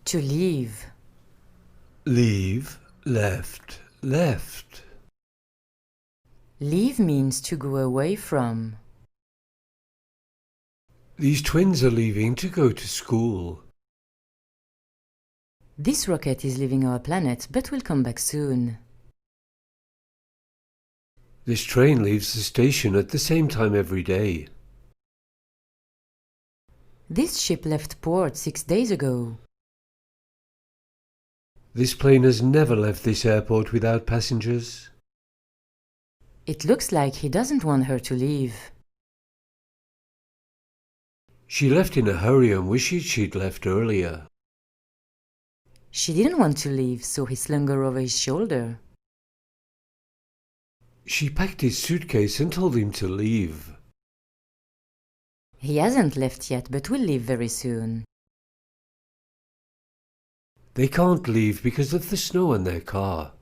To leave. Leave, left, left. Leave means to go away from. These twins are leaving to go to school. This rocket is leaving our planet but will come back soon. This train leaves the station at the same time every day. This ship left port 6 days ago. This plane has never left this airport without passengers. It looks like he doesn't want her to leave. She left in a hurry and wished she'd left earlier. She didn't want to leave, so he slung her over his shoulder. She packed his suitcase and told him to leave. He hasn't left yet, but will leave very soon. They can't leave because of the snow on their car.